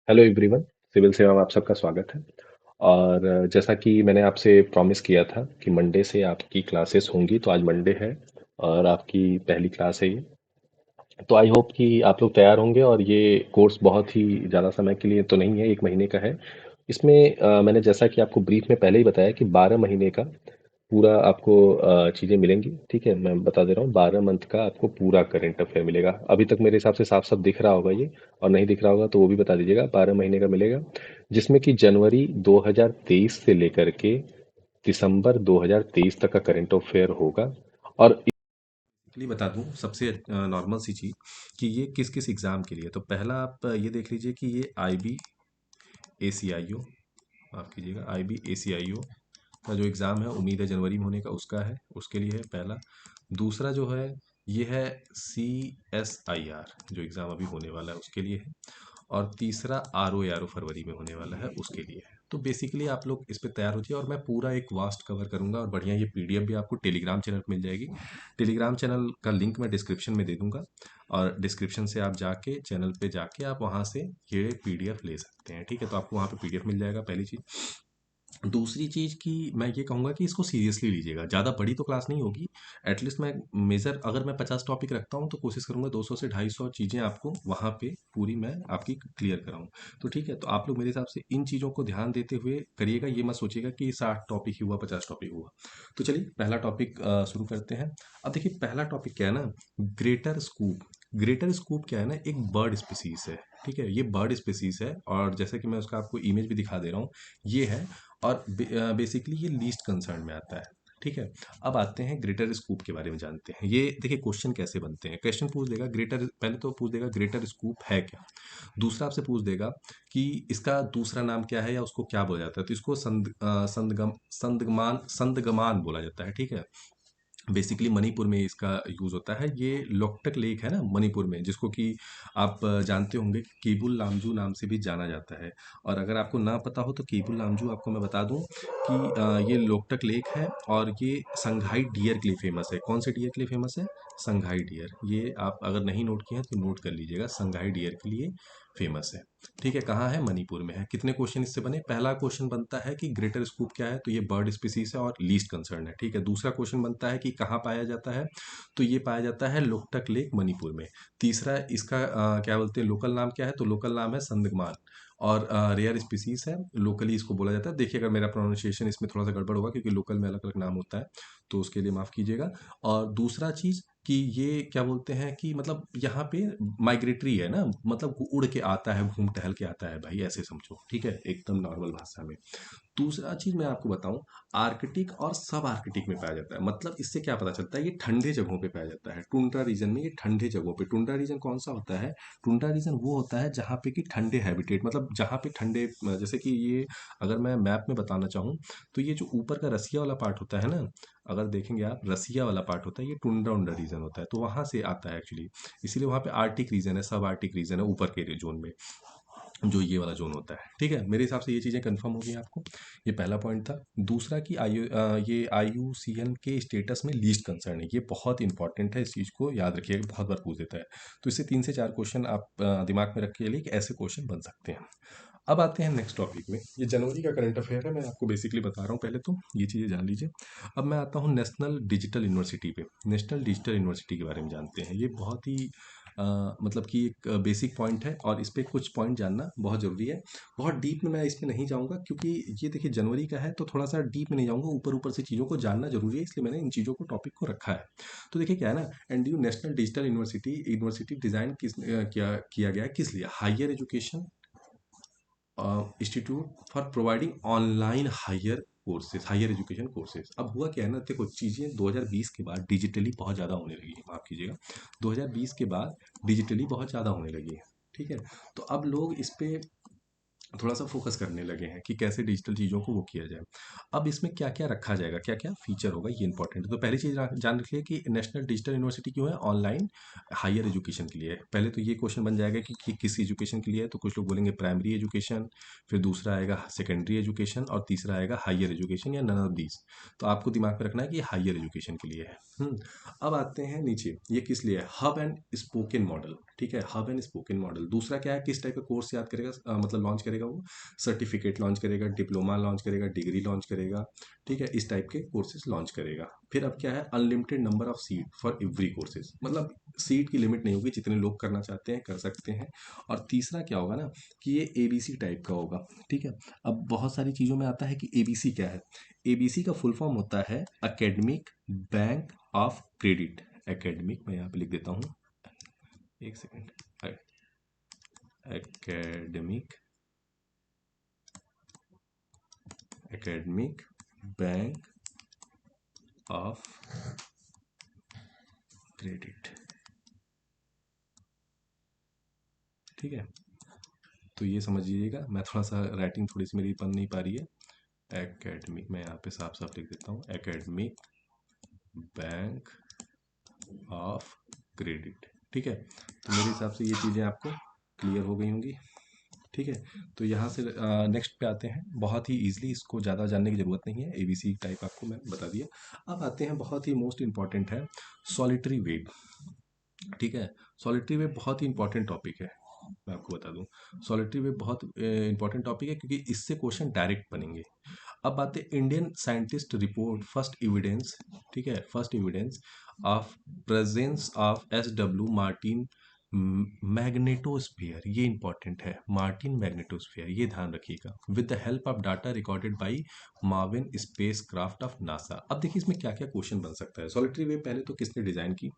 Hello everyone. Civil सेवा में आप सबका स्वागत है। और जैसा कि मैंने आपसे प्रॉमिस किया था कि मंडे से आपकी क्लासेस होंगी, तो आज मंडे है और आपकी पहली क्लास है ये। तो आई होप कि आप लोग तैयार होंगे। और ये कोर्स बहुत ही ज़्यादा समय के लिए तो नहीं है, 1 महीने का है। इसमें मैंने जैसा कि आपको ब्रीफ में पहले ही बताया कि 12 महीने का पूरा आपको चीज़ें मिलेंगी। ठीक है, मैं बता दे रहा हूँ, 12 मंथ का आपको पूरा करेंट अफेयर मिलेगा। अभी तक मेरे हिसाब से साफ साफ दिख रहा होगा ये, और नहीं दिख रहा होगा तो वो भी बता दीजिएगा। 12 महीने का मिलेगा, जिसमें कि जनवरी 2023 से लेकर के दिसंबर 2023 तक का करंट अफेयर होगा। और बेसिकली बता दूं सबसे नॉर्मल सी चीज़ कि ये किस किस एग्ज़ाम के लिए। तो पहला आप ये देख लीजिए कि ये आई बी ए सी आई ओ, माफ़ कीजिएगा, आई बी ए सी आई ओ का जो एग्ज़ाम है, उम्मीद है जनवरी में होने का, उसका है, उसके लिए है पहला। दूसरा जो है ये है सी एस आई आर, जो एग्ज़ाम अभी होने वाला है उसके लिए है। और तीसरा आर ओ फरवरी में होने वाला है, उसके लिए है। तो बेसिकली आप लोग इस पे तैयार हो जाइए, और मैं पूरा एक वास्ट कवर करूंगा, और बढ़िया ये पीडीएफ भी आपको टेलीग्राम चैनल पे मिल जाएगी। टेलीग्राम चैनल का लिंक मैं डिस्क्रिप्शन में दे दूंगा, और डिस्क्रिप्शन से आप जाके चैनल पे जाके आप वहाँ से ये पीडीएफ ले सकते हैं। ठीक है, तो आपको वहाँ पे पीडीएफ मिल जाएगा, पहली चीज़। दूसरी चीज़ कि मैं ये कहूँगा कि इसको सीरियसली लीजिएगा। ज़्यादा बड़ी तो क्लास नहीं होगी। एटलीस्ट मैं मेजर अगर मैं 50 टॉपिक रखता हूँ तो कोशिश करूँगा 200 से 250 चीज़ें आपको वहाँ पे पूरी मैं आपकी क्लियर कराऊँ। तो ठीक है, तो आप लोग मेरे हिसाब से इन चीज़ों को ध्यान देते हुए करिएगा। ये मत सोचिएगा कि 60 टॉपिक ही हुआ, 50 टॉपिक हुआ। तो चलिए पहला टॉपिक शुरू करते हैं। अब देखिए पहला टॉपिक क्या है ना, ग्रेटर स्कूप। ग्रेटर स्कूप क्या है ना, एक बर्ड स्पीसीज है। ठीक है, ये बर्ड स्पीसीज है, और जैसे कि मैं उसका आपको इमेज भी दिखा दे रहा हूँ, ये है। और बेसिकली ये लीस्ट कंसर्न में आता है। ठीक है, अब आते हैं ग्रेटर स्कूप के बारे में जानते हैं। ये देखिए क्वेश्चन कैसे बनते हैं। क्वेश्चन पूछ देगा ग्रेटर, पहले तो पूछ देगा ग्रेटर स्कूप है क्या। दूसरा आपसे पूछ देगा कि इसका दूसरा नाम क्या है, या उसको क्या बोला जाता है। तो इसको संदगमान बोला जाता है। ठीक है, बेसिकली मणिपुर में इसका यूज़ होता है। ये लोकटक लेक है ना मणिपुर में, जिसको कि आप जानते होंगे कि केबुल लामजू नाम से भी जाना जाता है। और अगर आपको ना पता हो तो केबुल लामजू आपको मैं बता दूं कि ये लोकटक लेक है, और ये संघाई डियर के लिए फेमस है। कौन से डियर के लिए फेमस है? संघाई डियर। ये आप अगर नहीं नोट किए हैं तो नोट कर लीजिएगा, संघाई डियर के लिए फेमस है। ठीक है, कहाँ है? मणिपुर में है। कितने क्वेश्चन इससे बने? पहला क्वेश्चन बनता है कि ग्रेटर स्कूप क्या है, तो ये बर्ड स्पीसीज है और लीस्ट कंसर्न है। ठीक है, दूसरा क्वेश्चन बनता है कि कहाँ पाया जाता है, तो ये पाया जाता है लोकटक लेक मणिपुर में। तीसरा इसका क्या बोलते हैं, लोकल नाम क्या है, तो लोकल नाम है संदगमान। और रेयर स्पीसीज है, लोकली इसको बोला जाता है। देखिए अगर मेरा प्रोनाउंसिएशन इसमें थोड़ा सा गड़बड़ होगा, क्योंकि लोकल में अलग अलग नाम होता है, तो उसके लिए माफ़ कीजिएगा। और दूसरा चीज़ कि ये क्या बोलते हैं कि मतलब यहाँ पे माइग्रेटरी है ना, मतलब वो उड़ के आता है, घूम टहल के आता है भाई, ऐसे समझो। ठीक है, एकदम नॉर्मल भाषा में। दूसरा चीज मैं आपको बताऊं, आर्कटिक और सब आर्कटिक में पाया जाता है। मतलब इससे क्या पता चलता है, ये ठंडे जगहों पे पाया जाता है। टुंड्रा रीजन में, ये ठंडे जगहों पे। टुंड्रा रीजन कौन सा होता है? टुंड्रा रीजन वो होता है जहाँ पे कि ठंडे हैबिटेट, मतलब जहाँ पे ठंडे, जैसे कि ये अगर मैं मैप में बताना चाहूँ, तो ये जो ऊपर का रसिया वाला पार्ट होता है ना, अगर देखेंगे आप, रसिया वाला पार्ट होता है, ये टुंड्रा उंड्रा रीजन होता है, तो वहां से आता है एक्चुअली। इसीलिए वहां पे आर्टिक रीजन है, सब आर्टिक रीजन है ऊपर के जोन में, जो ये वाला जोन होता है। ठीक है, मेरे हिसाब से ये चीज़ें कंफर्म हो गई आपको। ये पहला पॉइंट था। दूसरा कि ये IUCN के स्टेटस में लीस्ट कंसर्न है। ये बहुत इंपॉर्टेंट है, इस चीज़ को याद रखिएगा, बहुत बार पूछ देता है। तो इससे 3 से 4 क्वेश्चन आप दिमाग में रख के लिए कि ऐसे क्वेश्चन बन सकते हैं। अब आते हैं नेक्स्ट टॉपिक में। ये जनवरी का करंट अफेयर है, मैं आपको बेसिकली बता रहा हूँ, पहले तो ये चीज़ें जान लीजिए। अब मैं आता हूँ नेशनल डिजिटल यूनिवर्सिटी पे। नेशनल डिजिटल यूनिवर्सिटी के बारे में जानते हैं। ये बहुत ही मतलब कि एक बेसिक पॉइंट है, और इस पे कुछ पॉइंट जानना बहुत ज़रूरी है। बहुत डीप में मैं इसमें नहीं जाऊँगा, क्योंकि ये देखिए जनवरी का है, तो थोड़ा सा डीप में नहीं जाऊँगा। ऊपर ऊपर से चीज़ों को जानना ज़रूरी है, इसलिए मैंने इन चीज़ों को, टॉपिक को रखा है। तो देखिए क्या है ना, NDU national digital university university design किया गया है किस लिए? Higher education institute for providing online higher courses, higher education courses. अब हुआ क्या है ना, देखो चीज़ें 2020 के बाद डिजिटली बहुत ज़्यादा होने लगी है, माफ़ कीजिएगा, 2020 के बाद डिजिटली बहुत ज़्यादा होने लगी है। ठीक है, तो अब लोग इस पे थोड़ा सा फोकस करने लगे हैं कि कैसे डिजिटल चीज़ों को वो किया जाए। अब इसमें क्या क्या रखा जाएगा, क्या क्या फीचर होगा, ये इंपॉर्टेंट है। तो पहली चीज़ जान रखिए कि नेशनल डिजिटल यूनिवर्सिटी क्यों है? ऑनलाइन हायर एजुकेशन के लिए है। पहले तो ये क्वेश्चन बन जाएगा कि किस एजुकेशन के लिए है, तो कुछ लोग बोलेंगे प्राइमरी एजुकेशन, फिर दूसरा आएगा सेकेंडरी एजुकेशन, और तीसरा आएगा हायर एजुकेशन, या नन ऑफ दीज। तो आपको दिमाग में रखना है कि हायर एजुकेशन के लिए है। अब आते हैं नीचे, ये किस लिए है? Hub and spoken model. ठीक है, हब एंड स्पोकन मॉडल। दूसरा क्या है, किस टाइप का कोर्स याद करेगा, मतलब लॉन्च करेगा वो, सर्टिफिकेट लॉन्च करेगा, डिप्लोमा लॉन्च करेगा, डिग्री लॉन्च करेगा, ठीक है, इस टाइप के कोर्सेज लॉन्च करेगा। फिर अब क्या है, unlimited number of seat for every courses, मतलब सीट की लिमिट नहीं होगी, जितने लोग करना चाहते हैं कर सकते हैं। और तीसरा क्या होगा ना, कि ये एबीसी टाइप का होगा, ठीक है। अब बहुत सारी चीज़ों में आता है कि एबीसी क्या है। एबीसी का फुल फॉर्म होता है academic bank of credit. Academic मैं यहाँ पे लिख देता हूँ, एक second. Academic, academic bank of credit, ठीक है। तो ये समझ लीजिएगा, मैं थोड़ा सा राइटिंग थोड़ी सी मेरी बन नहीं पा रही है। एकेडमिक मैं यहाँ पे साफ साफ लिख देता हूँ, एकेडमिक बैंक ऑफ क्रेडिट, ठीक है। तो मेरे हिसाब से ये चीज़ें आपको क्लियर हो गई होंगी, ठीक है। तो यहाँ से नेक्स्ट पे आते हैं, बहुत ही ईजिली, इसको ज़्यादा जानने की ज़रूरत नहीं है, एबीसी टाइप आपको मैं बता दिया। अब आते हैं, बहुत ही मोस्ट इंपॉर्टेंट है, सॉलिटरी वेव, ठीक है। सॉलिटरी वेव बहुत ही इंपॉर्टेंट टॉपिक है, मैं आपको बता दूं। सॉलिटरी वेव बहुत इंपॉर्टेंट टॉपिक है, क्योंकि इससे क्वेश्चन डायरेक्ट बनेंगे। अब बात है Indian scientist report first evidence, ठीक है, first evidence of presence of S W Martin magnetosphere, ये इंपॉर्टेंट है, मार्टिन मैग्नेटोस्फीयर, ये ध्यान रखिएगा, with the help of data recorded by Marvin space craft of NASA. अब देखिए इसमें क्या क्या क्वेश्चन बन सकता है। सॉलिटरी वेव पहले तो किसने डिजाइन की,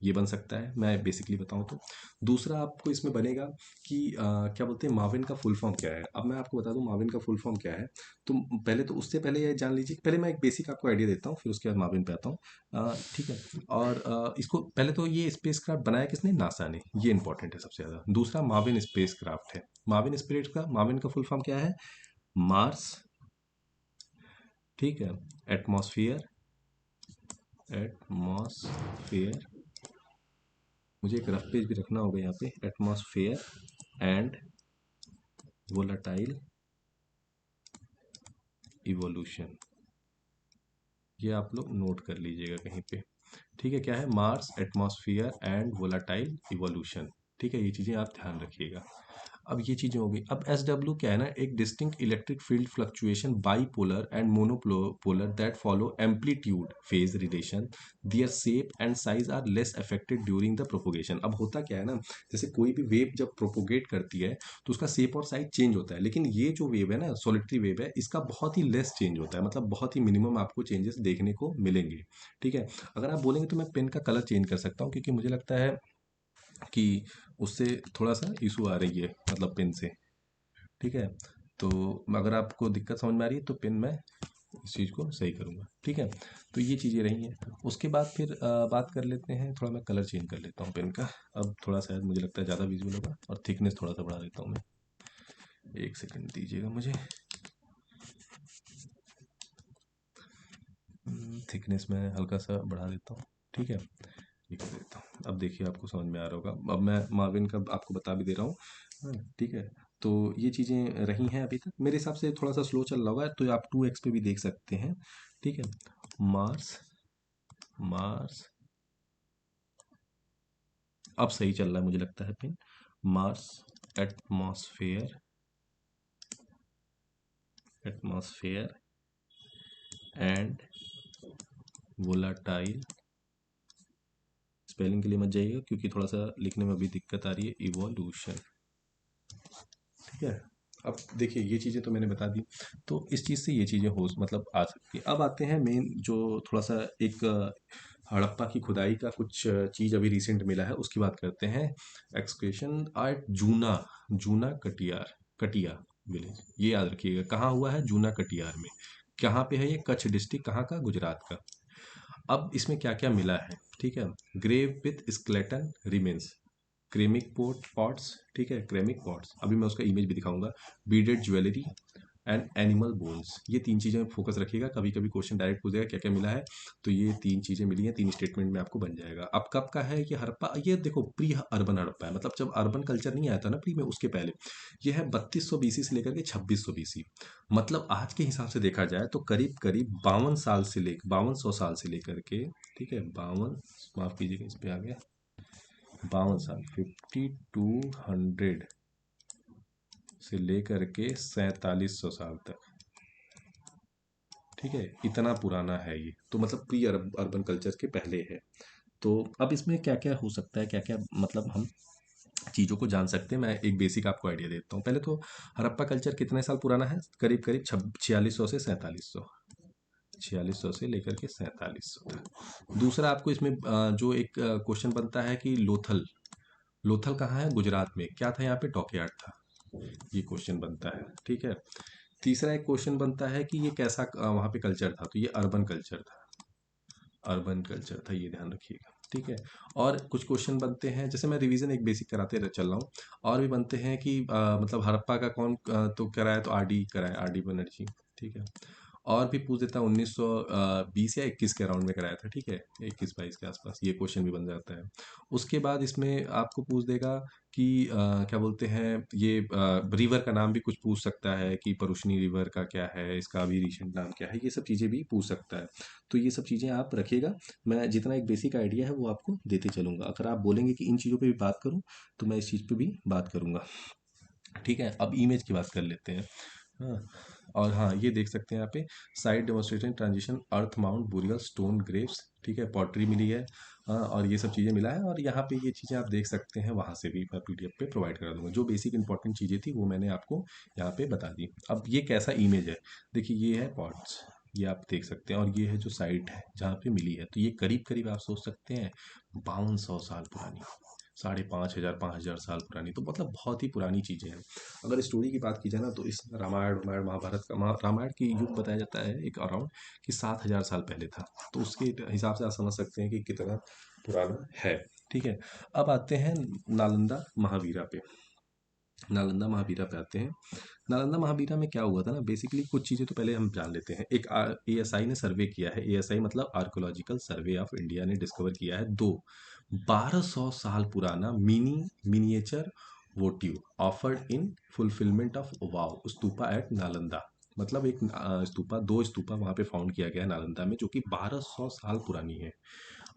ये बन सकता है, मैं बेसिकली बताऊं तो। दूसरा आपको इसमें बनेगा कि क्या बोलते हैं, मार्विन का फुल फॉर्म क्या है। अब मैं आपको बता दूं मार्विन का फुल फॉर्म क्या है। तो पहले तो, उससे पहले ये जान लीजिए, पहले मैं एक बेसिक आपको आइडिया देता हूँ, फिर उसके बाद मार्विन पे आता हूँ। ठीक है। और इसको पहले तो, ये स्पेस क्राफ्ट बनाया किसने, नासा ने, ये इंपॉर्टेंट है सबसे ज़्यादा। दूसरा मार्विन स्पेस क्राफ्ट है, मार्विन का फुल फॉर्म क्या है, मार्स, ठीक है, एटमॉस्फेयर, एटमॉस्फेयर, मुझे एक रफ पेज भी रखना होगा यहाँ पे, एटमॉस्फेयर एंड वोलाटाइल इवोल्यूशन, ये आप लोग नोट कर लीजिएगा कहीं पे, ठीक है। क्या है, Mars, atmosphere and volatile evolution, ठीक है, ये चीज़ें आप ध्यान रखिएगा। अब ये चीज़ें होगी। अब एस डब्ल्यू क्या है ना, एक distinct electric field fluctuation bipolar and monopolar that follow amplitude phase relation, their shape and size are less affected during the propagation. अब होता क्या है ना, जैसे कोई भी वेव जब प्रोपोगेट करती है तो उसका शेप और साइज चेंज होता है, लेकिन ये जो वेव है ना, सॉलिटरी वेव है, इसका बहुत ही लेस चेंज होता है, मतलब बहुत ही मिनिमम आपको चेंजेस देखने को मिलेंगे, ठीक है। अगर आप बोलेंगे तो मैं पेन का कलर चेंज कर सकता हूँ, क्योंकि मुझे लगता है कि उससे थोड़ा सा इशू आ रही है, मतलब पेन से, ठीक है। तो अगर आपको दिक्कत समझ में आ रही है तो पेन मैं इस चीज़ को सही करूँगा, ठीक है। तो ये चीज़ें रही हैं। उसके बाद फिर बात कर लेते हैं, थोड़ा मैं कलर चेंज कर लेता हूँ पेन का। अब थोड़ा शायद मुझे लगता है ज़्यादा विजुअल होगा, और थिकनेस थोड़ा सा बढ़ा देता हूँ मैं, एक सेकंड दीजिएगा मुझे। थिकनेस मैं हल्का सा बढ़ा देता हूँ, ठीक है, ये कर देता हूँ। अब देखिए आपको समझ में आ रहा होगा, अब मैं मार्विन का आपको बता भी दे रहा हूँ, ठीक है। तो ये चीज़ें रही हैं अभी तक, मेरे हिसाब से थोड़ा सा स्लो चल रहा होगा, तो आप 2x पे भी देख सकते हैं, ठीक है। मार्स, मार्स, अब सही चल रहा है मुझे लगता है pin. Mars, atmosphere, atmosphere and volatile, spelling के लिए मत जाइएगा क्योंकि थोड़ा सा लिखने में अभी दिक्कत आ रही है, इवोल्यूशन, ठीक है। अब देखिए ये चीज़ें तो मैंने बता दी, तो इस चीज़ से ये चीज़ें हो मतलब आ सकती है। अब आते हैं मेन, जो थोड़ा सा एक हड़प्पा की खुदाई का कुछ चीज़ अभी रिसेंट मिला है, उसकी बात करते हैं। एक्सकवेशन एट जूना, जूना कटियार, कटिया विलेज, ये याद रखिएगा कहाँ हुआ है, जूना कटियार में। कहाँ पे है ये, कच्छ डिस्ट्रिक्ट, कहाँ का, गुजरात का। अब इसमें क्या क्या मिला है, ठीक है। Grave with skeleton remains, ceramic pots, ठीक है, क्रेमिक पॉट्स, अभी मैं उसका इमेज भी दिखाऊंगा, beaded jewellery and animal bones, ये तीन चीज़ें फोकस रखिएगा, कभी कभी क्वेश्चन डायरेक्ट पूछेगा क्या क्या मिला है। तो ये तीन चीज़ें मिली हैं, तीन स्टेटमेंट में आपको बन जाएगा। अब कब का है ये हड़प्पा, ये देखो प्री अर्बन हड़प्पा है, मतलब जब अर्बन कल्चर नहीं आया था ना प्री में, उसके पहले। ये है 3200 बीसी से लेकर के 2600 बीसी, मतलब आज के हिसाब से देखा जाए तो करीब करीब 52 साल से लेकर 5200 साल से लेकर के, ठीक है, 52, माफ कीजिएगा इस पे आ गया, 52 साल, 5200 से लेकर के 4700 साल तक। ठीक है, इतना पुराना है ये, तो मतलब प्री अर्बन कल्चर के पहले है। तो अब इसमें क्या क्या हो सकता है, क्या क्या मतलब हम चीज़ों को जान सकते हैं, मैं एक बेसिक आपको आइडिया देता हूँ। पहले तो हड़प्पा कल्चर कितने साल पुराना है, करीब करीब 4600 से 4700, 4600 से लेकर के 4700 तक। दूसरा आपको इसमें जो एक क्वेश्चन बनता है कि लोथल, लोथल कहाँ है, गुजरात में, क्या था यहाँ पे, डॉकयार्ड था, ये क्वेश्चन बनता है। ठीक है, तीसरा एक क्वेश्चन बनता है कि ये कैसा वहाँ पे कल्चर था, तो ये अर्बन कल्चर था, अर्बन कल्चर था, ये ध्यान रखिएगा। ठीक है, और कुछ क्वेश्चन बनते हैं, जैसे मैं रिवीजन एक बेसिक कराते चल रहा हूँ, और भी बनते हैं कि मतलब हड़प्पा का कौन तो कराया, तो आरडी कराया, आरडी बनर्जी। ठीक है, और भी पूछ देता हूँ, 1920 या 21 के अराउंड में कराया था। ठीक है, 21-22 के आसपास, ये क्वेश्चन भी बन जाता है। उसके बाद इसमें आपको पूछ देगा कि क्या बोलते हैं, ये रिवर का नाम भी कुछ पूछ सकता है कि परुशनी रिवर का क्या है, इसका अभी रिसेंट नाम क्या है, ये सब चीज़ें भी पूछ सकता है। तो ये सब चीज़ें आप रखिएगा, मैं जितना एक बेसिक आइडिया है वो आपको देते चलूँगा। अगर आप बोलेंगे कि इन चीज़ों पे भी बात करूँ, तो मैं इस चीज़ पे भी बात करूँगा। ठीक है, अब इमेज की बात कर लेते हैं। हाँ, और हाँ, ये देख सकते हैं यहाँ पे, साइड डेमोन्स्ट्रेशन ट्रांजिशन अर्थ माउंट बुरियल स्टोन ग्रेव्स। ठीक है, पॉटरी मिली है। हाँ, और ये सब चीज़ें मिला है, और यहाँ पे ये चीज़ें आप देख सकते हैं, वहाँ से भी मैं पीडीएफ पे प्रोवाइड करा दूंगा। जो बेसिक इंपॉर्टेंट चीज़ें थी वो मैंने आपको यहाँ पे बता दी। अब ये कैसा इमेज है, देखिए ये है पॉट्स, ये आप देख सकते हैं, और ये है जो साइट है जहाँ पे मिली है, तो ये करीब करीब आप सोच सकते हैं 5200 साल पुरानी, 5500 5000 साल पुरानी, तो मतलब बहुत ही पुरानी चीज़ें हैं। अगर स्टोरी की बात की जाए ना, तो इस रामायण रामायण महाभारत का रामायण की युग बताया जाता है एक अराउंड कि 7000 साल पहले था। तो उसके हिसाब से आप समझ सकते हैं कि कितना पुराना है। ठीक है, अब आते हैं नालंदा महावीरा पे, नालंदा महावीरा पे आते हैं। नालंदा महावीरा में क्या हुआ था ना, बेसिकली कुछ चीज़ें तो पहले हम जान लेते हैं। एक एएसआई ने सर्वे किया है, एएसआई मतलब आर्कोलॉजिकल सर्वे ऑफ इंडिया ने डिस्कवर किया है दो 1200 साल पुराना miniature votive offered in fulfilment of vow stupa at Nalanda. मतलब एक स्तूपा, दो स्तूपा वहाँ पे फाउंड किया गया है नालंदा में, जो कि 1200 साल पुरानी है।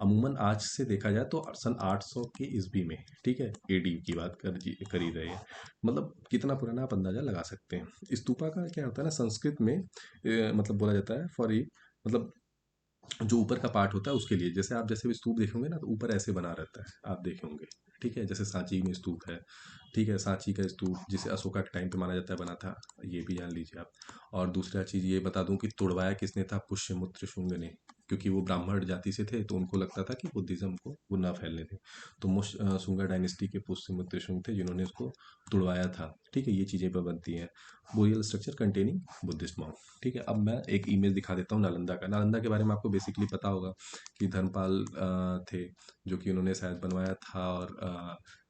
अमूमन आज से देखा जाए तो सन 800 के ईस्वी में, ठीक है, एडी की बात कर ही रहे हैं। मतलब कितना पुराना आप अंदाजा लगा सकते हैं। स्तूपा का क्या होता है ना, संस्कृत में मतलब बोला जाता है फॉर ई, मतलब जो ऊपर का पार्ट होता है उसके लिए। जैसे आप जैसे भी स्तूप देखेंगे ना, तो ऊपर ऐसे बना रहता है, आप देखे होंगे। ठीक है, जैसे सांची में स्तूप है। ठीक है, सांची का स्तूप जिसे अशोका के टाइम पे माना जाता है बना था, ये भी जान लीजिए आप। और दूसरा चीज़ ये बता दूं कि तुड़वाया किसने था, पुष्यमुत्र शुंग ने, क्योंकि वो ब्राह्मण जाति से थे, तो उनको लगता था कि बुद्धिज्म को वो ना फैलने थे। तो शुंगा डायनेस्टी के पुष्यमुत्र शुंग थे जिन्होंने उसको तुड़वाया था। ठीक है, ये चीज़ें पर बनती हैं। Boreal structure containing Buddhist monk. ठीक है, अब मैं एक इमेज दिखा देता हूँ नालंदा का। नालंदा के बारे में आपको बेसिकली पता होगा कि धर्मपाल थे, जो कि उन्होंने शायद बनवाया था। और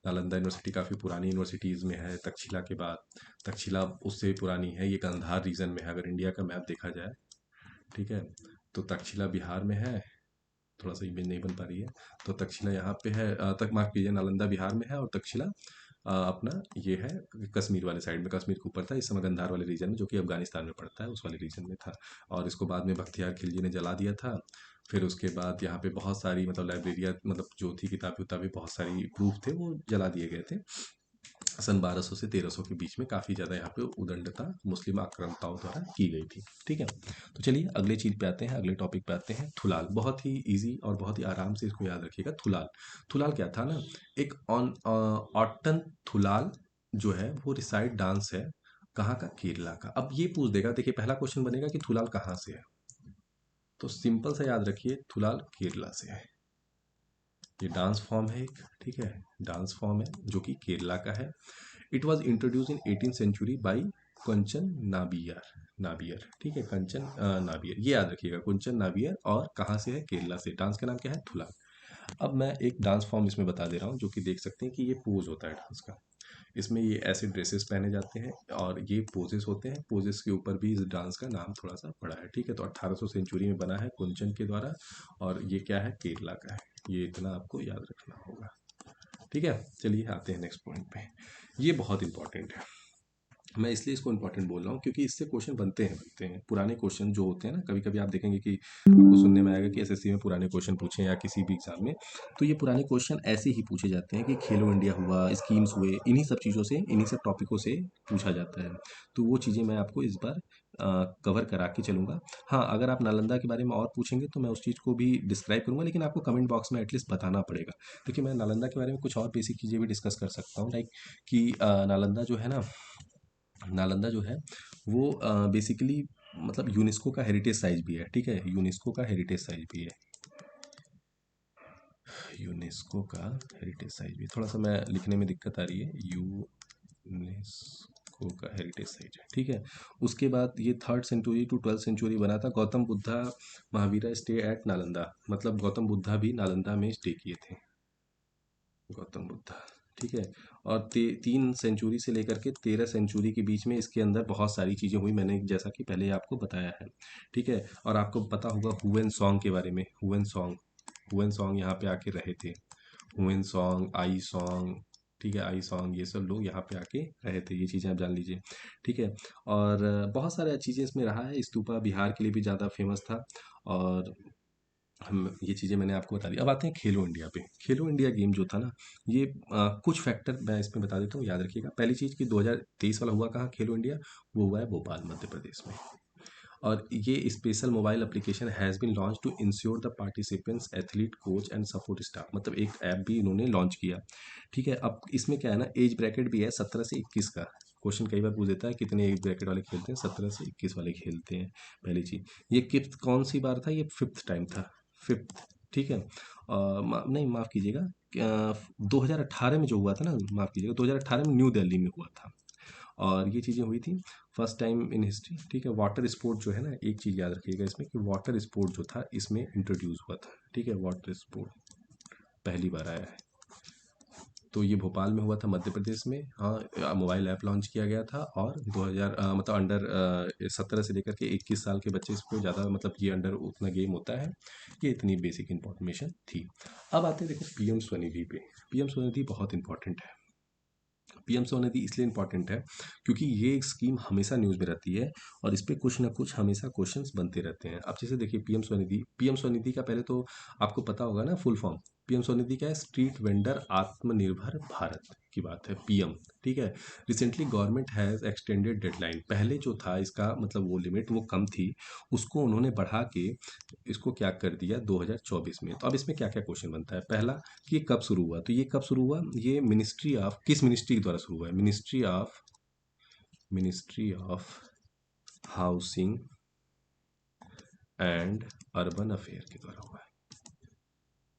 नालंदा यूनिवर्सिटी काफ़ी पुरानी यूनिवर्सिटीज़ में है, तक्षशिला के बाद। तक्षशिला उससे भी पुरानी है, ये गांधार रीजन में है अगर इंडिया का मैप देखा जाए। ठीक है, तो तक्षशिला बिहार में है, थोड़ा सा इमेज नहीं बन पा रही है। तो तक्षशिला यहाँ पे है, तक माफ कीजिए, नालंदा बिहार में है, और तक्षशिला अपना ये है कश्मीर वाले साइड में, कश्मीर के ऊपर था इस समय, गंधार वाले रीजन में, जो कि अफगानिस्तान में पड़ता है, उस वाले रीजन में था। और इसको बाद में बख्तियार खिलजी ने जला दिया था। फिर उसके बाद यहाँ पे बहुत सारी मतलब लाइब्रेरिया, मतलब जो थी किताबें उताबें, बहुत सारी प्रूफ थे, वो जला दिए गए थे। सन 1200 से 1300 के बीच में काफ़ी ज़्यादा यहाँ पे उदंडता मुस्लिम आक्रांताओं द्वारा की गई थी। ठीक है, तो चलिए अगले चीज़ पे आते हैं, अगले टॉपिक पे आते हैं, थुलाल। बहुत ही इजी और बहुत ही आराम से इसको याद रखिएगा। थुलाल, थुलाल क्या था ना, एक ऑन ऑटन थुलाल जो है वो रिसाइड डांस है, कहाँ का, केरला का। अब ये पूछ देगा, देखिए पहला क्वेश्चन बनेगा कि थुलाल कहाँ से है, तो सिंपल सा याद रखिए, थुलाल केरला से है। ये डांस फॉर्म है एक, ठीक है, डांस फॉर्म है जो कि केरला का है। It was introduce in 18th century by Kunchan Nambiar, Nambiar. ठीक है, कंचन नाबियर, ये याद रखिएगा, कंचन नाबियर। और कहाँ से है, केरला से। डांस का नाम क्या है, थुला। अब मैं एक डांस फॉर्म इसमें बता दे रहा हूँ, जो कि देख सकते हैं कि ये पोज होता है डांस का। इसमें ये ऐसे ड्रेसेस पहने जाते हैं, और ये पोजेस होते हैं। पोजेस के ऊपर भी इस डांस का नाम थोड़ा सा पड़ा है। ठीक है, तो 1800 सेंचुरी में बना है कुंचन के द्वारा, और ये क्या है, केरला का है। ये इतना आपको याद रखना होगा। ठीक है, चलिए आते हैं नेक्स्ट पॉइंट पे। ये बहुत इंपॉर्टेंट है। मैं इसलिए इसको इम्पोर्टेंट बोल रहा हूँ क्योंकि इससे क्वेश्चन बनते हैं पुराने क्वेश्चन जो होते हैं ना, कभी कभी आप देखेंगे कि आपको सुनने में आएगा कि एसएससी में पुराने क्वेश्चन पूछे या किसी भी एग्जाम में, तो ये पुराने क्वेश्चन ऐसे ही पूछे जाते हैं कि खेलो इंडिया हुआ, स्कीम्स हुए, इन्हीं सब चीज़ों से, इन्हीं सब टॉपिकों से पूछा जाता है। तो वो चीज़ें मैं आपको इस बार कवर करा के चलूँगा। हाँ, अगर आप नालंदा के बारे में और पूछेंगे तो मैं उस चीज़ को भी डिस्क्राइब करूँगा, लेकिन आपको कमेंट बॉक्स में एटलीस्ट बताना पड़ेगा। देखिए, मैं नालंदा के बारे में कुछ और बेसिक चीज़ें भी डिस्कस कर सकता हूँ, लाइक कि नालंदा जो है ना, नालंदा जो है वो बेसिकली मतलब यूनेस्को का हेरिटेज साइट भी है, ठीक है, यूनेस्को का हेरिटेज साइट भी है, यूनेस्को का हेरिटेज साइट भी, थोड़ा सा मैं लिखने में दिक्कत आ रही है, यूनेस्को का हेरिटेज साइट है, ठीक है। उसके बाद ये 3rd century to 12th century बना था। गौतम बुद्धा महावीरा स्टे एट नालंदा, मतलब गौतम बुद्धा भी नालंदा में स्टे किए थे, गौतम बुद्धा, ठीक है। और 3 सेंचुरी से लेकर के 13 सेंचुरी के बीच में इसके अंदर बहुत सारी चीज़ें हुई, मैंने जैसा कि पहले आपको बताया है, ठीक है। और आपको पता होगा हुएन सॉन्ग के बारे में, हुएन सॉन्ग, हुएन सॉन्ग यहाँ पे आके रहे थे, हुएन सॉन्ग, आई सॉन्ग, ठीक है, आई सॉन्ग, ये सब लोग यहाँ पे आके रहे थे, ये चीज़ें आप जान लीजिए, ठीक है। और बहुत सारे चीज़ें इसमें रहा है। स्तूपा बिहार के लिए भी ज़्यादा फेमस था। और हम ये चीज़ें मैंने आपको बता दी। अब आते हैं खेलो इंडिया पे। खेलो इंडिया गेम जो था ना, ये कुछ फैक्टर मैं इसमें बता देता हूँ, याद रखिएगा। पहली चीज़ कि 2023 वाला हुआ कहाँ खेलो इंडिया, वो हुआ है भोपाल, मध्य प्रदेश में। और ये special mobile application has been launch to ensure the participants athlete coach and support staff, मतलब एक ऐप भी इन्होंने लॉन्च किया, ठीक है। अब इसमें क्या है ना, एज ब्रैकेट भी है 17 से 21 का। क्वेश्चन कई बार पूछ देता है कितने एज ब्रैकेट वाले खेलते हैं, 17 से 21 वाले खेलते हैं, पहली चीज़। ये कित कौन सी बार था, ये फिफ्थ टाइम था, फिफ्थ, ठीक है। नहीं, माफ़ कीजिएगा, 2018 में जो हुआ था ना, माफ़ कीजिएगा, 2018 में न्यू दिल्ली में हुआ था। और ये चीज़ें हुई थी फर्स्ट टाइम इन हिस्ट्री, ठीक है। वाटर स्पोर्ट जो है ना, एक चीज़ याद रखिएगा इसमें कि वाटर स्पोर्ट जो था इसमें इंट्रोड्यूस हुआ था, ठीक है, वाटर स्पोर्ट पहली बार आया है। तो ये भोपाल में हुआ था, मध्य प्रदेश में। हाँ, मोबाइल ऐप लॉन्च किया गया था। और 2000 मतलब अंडर 17 से लेकर के 21 साल के बच्चे इसको ज़्यादा, मतलब ये अंडर उतना गेम होता है। ये इतनी बेसिक इन्फॉर्मेशन थी। अब आते हैं देखो पीएम स्वनिधि पे। पीएम स्वनिधि बहुत इंपॉर्टेंट है। पीएम स्वनिधि इसलिए इंपॉर्टेंट है क्योंकि ये एक स्कीम हमेशा न्यूज़ में रहती है, और इस पे कुछ ना कुछ हमेशा क्वेश्चंस बनते रहते हैं। अब जैसे देखिए पीएम स्वनिधि का पहले तो आपको पता होगा ना फुल फॉर्म। पीएम स्वनिधि क्या है, स्ट्रीट वेंडर आत्मनिर्भर भारत की बात है, पीएम, ठीक है। Recently government has extended deadline, पहले जो था इसका मतलब वो लिमिट वो कम थी, उसको उन्होंने बढ़ा के इसको क्या कर दिया 2024 में। तो अब इसमें क्या क्या क्वेश्चन बनता है, पहला कि ये कब शुरू हुआ, तो ये कब शुरू हुआ, ये मिनिस्ट्री ऑफ, किस मिनिस्ट्री के द्वारा शुरू हुआ है, ministry of housing and urban affair के द्वारा हुआ है,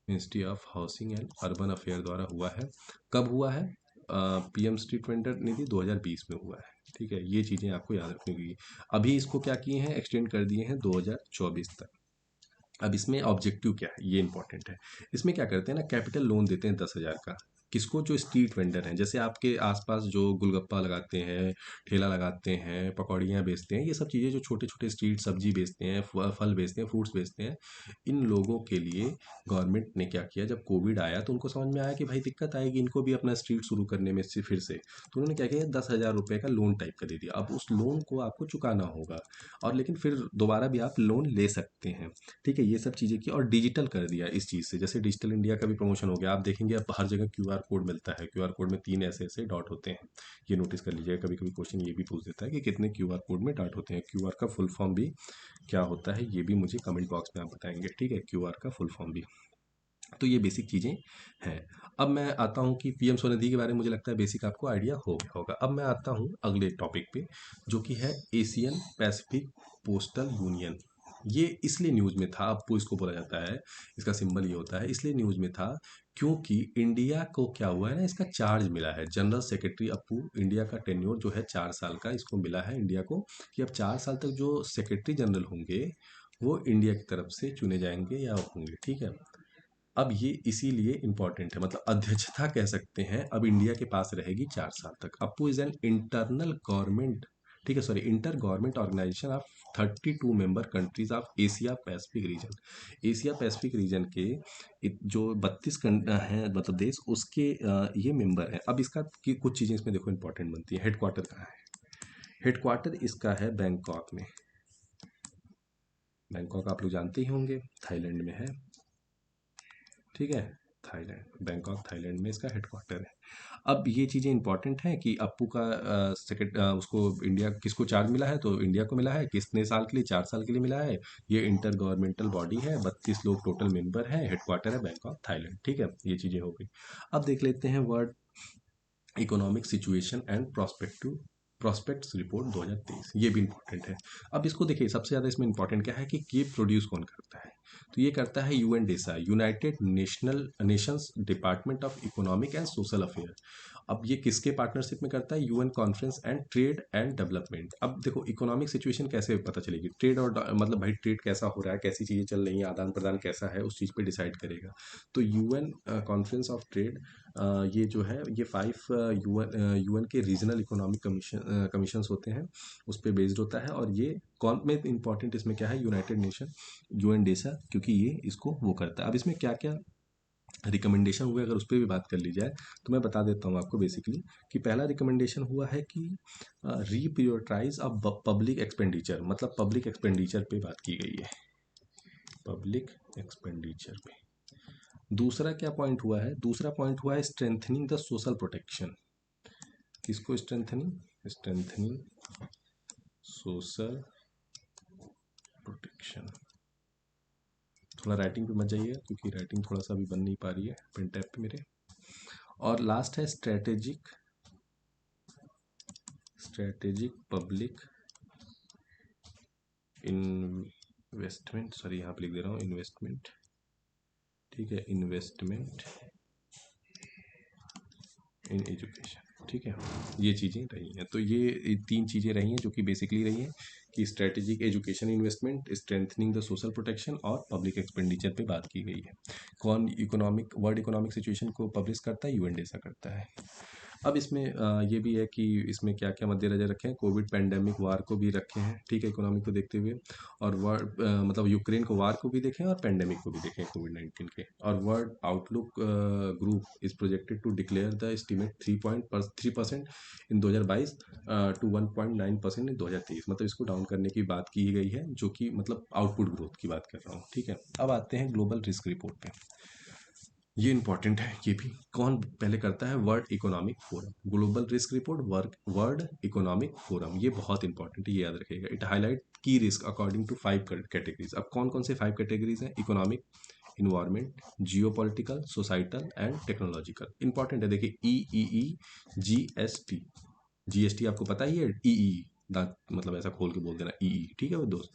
ministry of housing and urban affair द्वारा हुआ है। कब हुआ है, पीएम स्ट्रीट वेंडर निधि 2020 में हुआ है, ठीक है। ये चीज़ें आपको याद रखनी होगी। अभी इसको क्या किए हैं, एक्सटेंड कर दिए हैं 2024 तक। अब इसमें ऑब्जेक्टिव क्या है, ये इंपॉर्टेंट है। इसमें क्या करते हैं ना, कैपिटल लोन देते हैं 10,000 का। किसको, जो स्ट्रीट वेंडर हैं, जैसे आपके आसपास जो गुलगप्पा लगाते हैं, ठेला लगाते हैं, पकौड़ियाँ बेचते हैं, ये सब चीज़ें जो छोटे छोटे स्ट्रीट सब्जी बेचते हैं, फल बेचते हैं, फ्रूट्स बेचते हैं, इन लोगों के लिए गवर्नमेंट ने क्या किया, जब कोविड आया तो उनको समझ में आया कि भाई दिक्कत आएगी इनको भी अपना स्ट्रीट शुरू करने में से फिर से। तो उन्होंने क्या किया, 10,000 रुपये का लोन टाइप का दे दिया। अब उस लोन को आपको चुकाना होगा, और लेकिन फिर दोबारा भी आप लोन ले सकते हैं, ठीक है। ये सब चीज़ें की, और डिजिटल कर दिया इस चीज़ से, जैसे डिजिटल इंडिया का भी प्रमोशन हो गया। आप देखेंगे अब हर जगह क्यूआर कोड मिलता है, क्यूआर कोड में 3 ऐसे ऐसे डॉट होते हैं, ये नोटिस कर लीजिएगा। कभी कभी क्वेश्चन ये भी पूछ देता है कि कितने क्यूआर कोड में डॉट होते हैं, क्यूआर का फुल फॉर्म भी क्या होता है, ये भी मुझे कमेंट बॉक्स में आप बताएंगे, ठीक है, क्यूआर का फुल फॉर्म भी। तो ये बेसिक चीज़ें हैं। अब मैं आता हूँ कि पीएम स्वनिधि के बारे में मुझे लगता है बेसिक आपको आइडिया हो गया होगा। अब मैं आता हूँ अगले टॉपिक पे, जो कि है एशियन पैसिफिक पोस्टल यूनियन। ये इसलिए न्यूज़ में था, अप्पू इसको बोला जाता है, इसका सिंबल ये होता है, इसलिए न्यूज़ में था क्योंकि इंडिया को क्या हुआ है ना, इसका चार्ज मिला है। जनरल सेक्रेटरी अप्पू, इंडिया का टेन्योर जो है 4 साल का इसको मिला है इंडिया को, कि अब 4 साल तक जो सेक्रेटरी जनरल होंगे वो इंडिया की तरफ से चुने जाएंगे या होंगे, ठीक है। अब ये इसीलिए इम्पोर्टेंट है, मतलब अध्यक्षता कह सकते हैं अब इंडिया के पास रहेगी 4 साल तक। APPU is an internal government, ठीक है, sorry, inter government organisation of 32 member countries of Asia Pacific region. Asia Pacific region के जो 32 हैं, मतलब देश, उसके ये मेंबर हैं। अब इसका की कुछ चीज़ें इसमें देखो इंपॉर्टेंट बनती है। हेडक्वार्टर कहाँ है, हेडक्वार्टर इसका है बैंकॉक में। बैंकॉक आप लोग जानते ही होंगे, थाईलैंड में है। ठीक है, थाईलैंड, बैंकॉक थाईलैंड में इसका हेडक्वार्टर है। अब ये चीज़ें इंपॉर्टेंट हैं कि अप्पू का सेक्रेट उसको इंडिया किसको चार्ज मिला है, तो इंडिया को मिला है। कितने साल के लिए? 4 साल के लिए मिला है। ये इंटर गवर्नमेंटल बॉडी है, 32 लोग टोटल मेंबर हैं, हेडक्वार्टर है बैंकॉक थाईलैंड। ठीक है, ये चीज़ें हो गई। अब देख लेते हैं world economic situation and prospects report 2023, ये भी इंपॉर्टेंट है। अब इसको देखिए, सबसे ज़्यादा इसमें इंपॉर्टेंट क्या है कि ये प्रोड्यूस कौन करता है, तो ये करता है UN DESA, United Nations Department of economic and social affair. अब ये किसके पार्टनरशिप में करता है? UN conference and trade and development. अब देखो इकोनॉमिक सिचुएशन कैसे पता चलेगी? ट्रेड और मतलब भाई ट्रेड कैसा हो रहा है, कैसी चीज़ें चल रही हैं, आदान प्रदान कैसा है, उस चीज़ पे डिसाइड करेगा। तो यूएन कॉन्फ्रेंस ऑफ ट्रेड, ये जो है ये 5 यूएन के रीजनल इकोनॉमिक कमीशंस होते हैं, उस पर बेस्ड होता है। और ये कौन में इंपॉर्टेंट इसमें क्या है? यूनाइटेड नेशन, यूएन डेसा, क्योंकि ये इसको वो करता है। अब इसमें क्या क्या रिकमेंडेशन हुए, अगर उस पर भी बात कर ली जाए तो मैं बता देता हूँ आपको बेसिकली कि पहला रिकमेंडेशन हुआ है कि रीप्रियोरिटाइज ऑफ पब्लिक एक्सपेंडिचर, मतलब पब्लिक एक्सपेंडिचर पे बात की गई है, पब्लिक एक्सपेंडिचर पे। दूसरा क्या पॉइंट हुआ है? दूसरा पॉइंट हुआ है स्ट्रेंथनिंग द सोशल प्रोटेक्शन। किसको स्ट्रेंथनिंग? Strengthening social protection. थोड़ा राइटिंग पे मत जाइए क्योंकि राइटिंग थोड़ा सा अभी बन नहीं पा रही है पेन टैप पे मेरे। और लास्ट है स्ट्रेटेजिक पब्लिक इन्वेस्टमेंट, सॉरी यहाँ पे लिख दे रहा हूँ इन्वेस्टमेंट। ठीक है, इन्वेस्टमेंट इन एजुकेशन। ठीक है, ये चीज़ें रही हैं। तो ये 3 चीज़ें रही हैं जो कि बेसिकली रही हैं कि strategic education investment, strengthening the social protection और पब्लिक एक्सपेंडिचर पे बात की गई है। कौन वर्ल्ड इकोनॉमिक सिचुएशन को पब्लिश करता है? यूएन डेसा करता है। अब इसमें ये भी है कि इसमें क्या क्या मद्देनजर रखे हैं? कोविड पैंडेमिक वार को भी रखे हैं, ठीक है, इकोनॉमिक को देखते हुए। और वर्ल्ड मतलब यूक्रेन को वार को भी देखें और पैंडेमिक को भी देखें कोविड 19 के। और world outlook group is projected to declare the estimate 3.3% in 2022 to 1.9% in 2023, मतलब इसको डाउन करने की बात की गई है, जो कि मतलब आउटपुट ग्रोथ की बात कर रहा हूँ। ठीक है, अब आते हैं ग्लोबल रिस्क रिपोर्ट पे। ये इंपॉर्टेंट है, ये भी कौन पहले करता है? World economic forum. Global risk report world economic forum, ये बहुत इंपॉर्टेंट है, ये याद रखिएगा। इट हाईलाइट की रिस्क अकॉर्डिंग टू 5 कैटेगरीज। अब कौन कौन से 5 कैटेगरीज हैं? Economic, environment, Jio political, societal and technological. Important है, देखिए ई जीएसटी, जीएसटी आपको पता ही है, ई दांत मतलब ऐसा खोल के बोल देना ई, ठीक है वो दोस्त।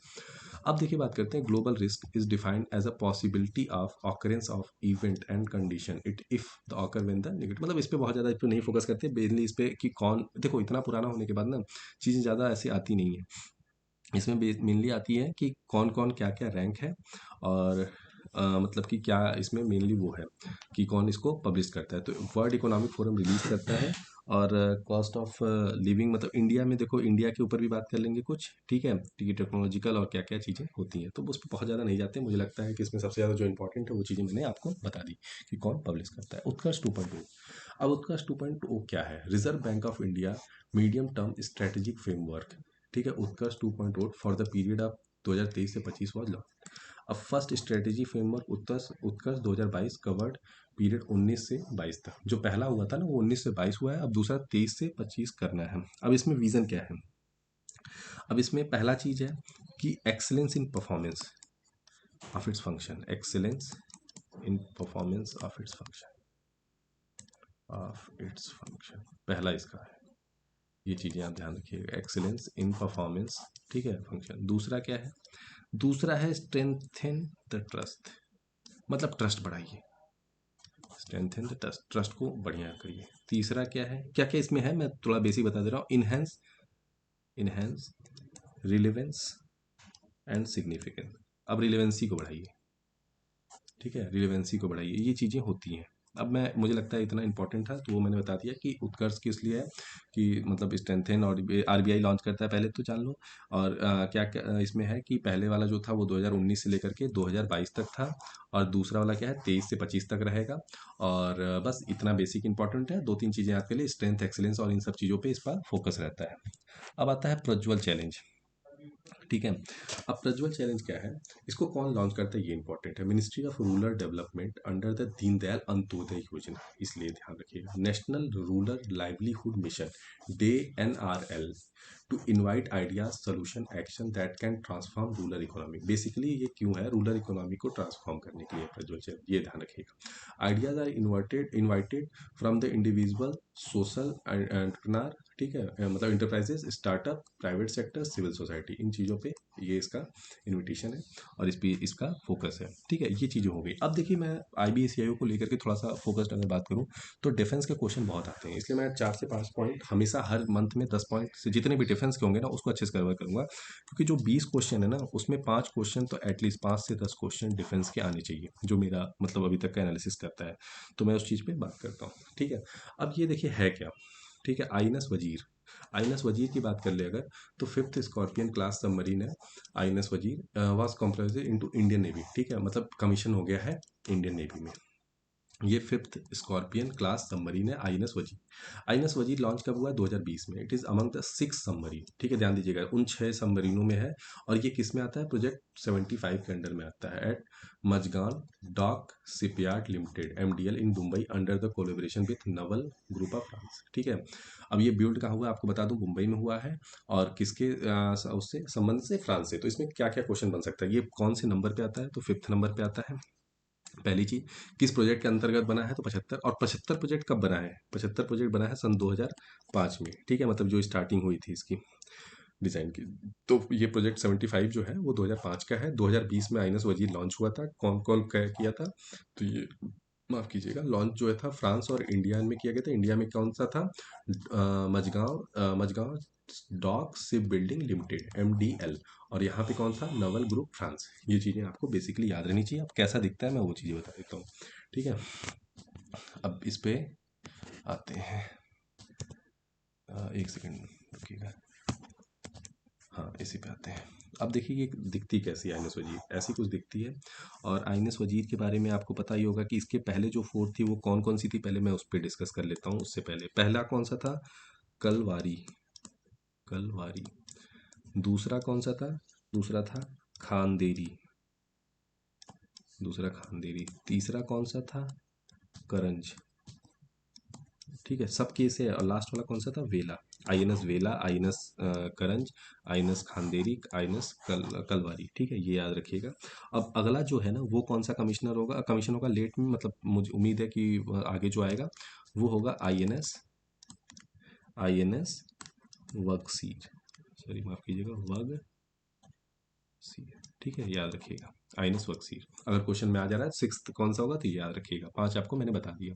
अब देखिए बात करते हैं, global risk is defined as a possibility of occurrence of event and condition it if the occur when the negative. मतलब इस पे बहुत ज़्यादा इस पे नहीं फोकस करते, बेनली इस पे कि कौन, देखो इतना पुराना होने के बाद ना चीज़ें ज़्यादा ऐसी आती नहीं है। इसमें मेनली आती है कि कौन कौन क्या क्या रैंक है, और मतलब कि क्या इसमें मेनली वो है कि कौन इसको पब्लिश करता है। तो वर्ल्ड इकोनॉमिक फोरम रिलीज करता है। और कॉस्ट ऑफ लिविंग, मतलब इंडिया में देखो, इंडिया के ऊपर भी बात कर लेंगे कुछ, ठीक है, टेक्नोलॉजिकल और क्या क्या चीज़ें होती हैं, तो उस पर बहुत ज़्यादा नहीं जाते। मुझे लगता है कि इसमें सबसे ज़्यादा जो इंपॉर्टेंट है वो चीज़ें मैंने आपको बता दी कि कौन पब्लिश करता है। उत्कर्ष 2.0। अब उत्कर्ष 2.0 क्या है? Reserve bank of India medium term strategic framework. ठीक है, उत्कर्ष 2.0 फॉर द पीरियड ऑफ 2023 से 25 वॉज लॉन्च। अब फर्स्ट स्ट्रेटेजी फ्रेमवर्क उत्कर्ष 2022 कवर्ड पीरियड 19 से 22 तक। जो पहला हुआ था ना वो 19 से 22 हुआ है, अब दूसरा 23 से 25 करना है। अब इसमें विजन क्या है? अब इसमें पहला चीज है कि excellence in performance of its function, excellence in performance of its function, पहला इसका है। ये चीज़ें आप ध्यान रखिएगा, एक्सेलेंस इन परफॉर्मेंस, ठीक है, फंक्शन। दूसरा क्या है? दूसरा है स्ट्रेंथन द ट्रस्ट, मतलब ट्रस्ट बढ़ाइए, स्ट्रेंथन द ट्रस्ट, ट्रस्ट को बढ़िया करिए। तीसरा क्या है? क्या क्या इसमें है मैं थोड़ा बेसिक बता दे रहा हूँ। Enhance relevance and significance. अब रिलेवेंसी को बढ़ाइए, ठीक है, रिलेवेंसी को बढ़ाइए, ये चीज़ें होती हैं। अब मैं मुझे लगता है इतना इंपॉर्टेंट था तो वो मैंने बता दिया कि उत्कर्ष किस लिए है, कि मतलब स्ट्रेंथन और आरबीआई लॉन्च करता है पहले तो जान लो। और क्या क्या इसमें है कि पहले वाला जो था वो 2019 से लेकर के 2022 तक था, और दूसरा वाला क्या है 23 से 25 तक रहेगा। और बस इतना बेसिक इंपॉर्टेंट है, दो तीन चीज़ें आपके लिए स्ट्रेंथ एक्सेलेंस और इन सब चीज़ों पे इस पर फोकस रहता है। अब आता है प्रज्वल चैलेंज। ठीक है। अब प्रज्वल चैलेंज क्या है, इसको कौन लॉन्च करता है ये इंपॉर्टेंट है। Ministry of rural development under the Deendayal Antyodaya Yojana, इसलिए ध्यान रखिएगा। National rural livelihood mission, DAY NRL, to invite ideas solution action that can transform rural economy. Basically ये क्यों है, रूरल इकोनॉमी को ट्रांसफॉर्म करने के लिए प्रज्वल चैलेंज, ये ध्यान रखिएगा। Ideas are invited from the individual, social entrepreneur, ठीक है, मतलब enterprises, startup, private sector, civil society, इन चीज़ों पे ये इसका इनविटेशन है और इस पे इसका फोकस है। ठीक है, ये चीज़ें हो गई। अब देखिए मैं IBACIO को लेकर के थोड़ा सा फोकस्ड अगर बात करूँ तो डिफेंस के क्वेश्चन बहुत आते हैं, इसलिए मैं 4 से 5 पॉइंट हमेशा हर मंथ में 10 पॉइंट से जितने भी डिफेंस के होंगे ना उसको अच्छे से कवर करूंगा, क्योंकि जो 20 क्वेश्चन है ना उसमें 5 क्वेश्चन तो एटलीस्ट 5 से 10 क्वेश्चन डिफेंस के आने चाहिए, जो मेरा मतलब अभी तक का एनालिसिस करता है, तो मैं उस चीज़ पे बात करता हूँ। ठीक है। अब ये देखिए है क्या। ठीक है, आईएनएस वजीर। आईएनएस वजीर की बात कर ले अगर, तो फिफ्थ स्कॉर्पियन क्लास सबमरीन है आईएनएस वजीर, was compromise into Indian navy. ठीक है, मतलब कमीशन हो गया है इंडियन नेवी में। ये फिफ्थ स्कॉर्पियन क्लास सबमरीन है आईएनएस वजीर। आईएनएस वजीर लॉन्च कब हुआ है 2020 में। It is among the 6 submarine. ठीक है, ध्यान दीजिएगा उन 6 सबमरीनों में है। और ये किस में आता है, प्रोजेक्ट 75 के अंडर में आता है, at Mazagon dock shipyard limited MDL in Mumbai under the collaboration with Naval Group of France. ठीक है। अब ये बिल्ड कहाँ हुआ है आपको बता दूं, मुंबई में हुआ है। और किसके उससे संबंध से, फ्रांस से। तो इसमें क्या क्या क्वेश्चन बन सकता है, ये कौन से नंबर पे आता है, तो फिफ्थ नंबर पे आता है। पहली चीज, किस प्रोजेक्ट के अंतर्गत बना है, तो 75। और 75 प्रोजेक्ट कब बना है, 75 प्रोजेक्ट बना है सन 2005 में। ठीक है, मतलब जो स्टार्टिंग हुई थी इसकी डिजाइन की। तो ये प्रोजेक्ट 75 जो है वो 2005 का है। 2020 में आइनस वजीर लॉन्च हुआ था। कौन कौन किया था, तो ये माफ कीजिएगा, लॉन्च जो है था फ्रांस और इंडिया में किया गया था। इंडिया में कौन सा था, Mazagon dock ship building limited MDL। और यहाँ पे कौन था, नवल ग्रुप फ्रांस। ये चीज़ें आपको बेसिकली याद रहनी चाहिए। अब कैसा दिखता है मैं वो चीज़ें बता देता हूँ। ठीक है। अब इस पे आते हैं, एक सेकेंड रुकिएगा। हाँ, इसी पे आते हैं। अब देखिए ये दिखती कैसी है आइनस वजीर, ऐसी कुछ दिखती है। और आइनस वजीर के बारे में आपको पता ही होगा कि इसके पहले जो फोर्थ थी वो कौन कौन सी थी, पहले मैं उस पर डिस्कस कर लेता हूँ। उससे पहले पहला कौन सा था, कलवारी। कलवारी। दूसरा कौन सा था, दूसरा था खानदेरी। दूसरा खानदेरी। तीसरा कौन सा था, करंज। ठीक है, सब केस है। और लास्ट वाला कौन सा था, वेला। आईएनएस वेला, आईएनएस करंज, आईएनएस खांदेरी, आईएनएस कलवारी। ठीक है, ये याद रखिएगा। अब अगला जो है ना वो कौन सा कमिश्नर होगा, कमीशन होगा लेट में, मतलब मुझे उम्मीद है कि आगे जो आएगा वो होगा आईएनएस, आईएनएस वगसीर। सॉरी माफ कीजिएगा, वग सी। ठीक है, याद रखिएगा आइनस वक्सीर। अगर क्वेश्चन में आ जा रहा है सिक्स्थ कौन सा होगा तो ये याद रखिएगा। 5 आपको मैंने बता दिया।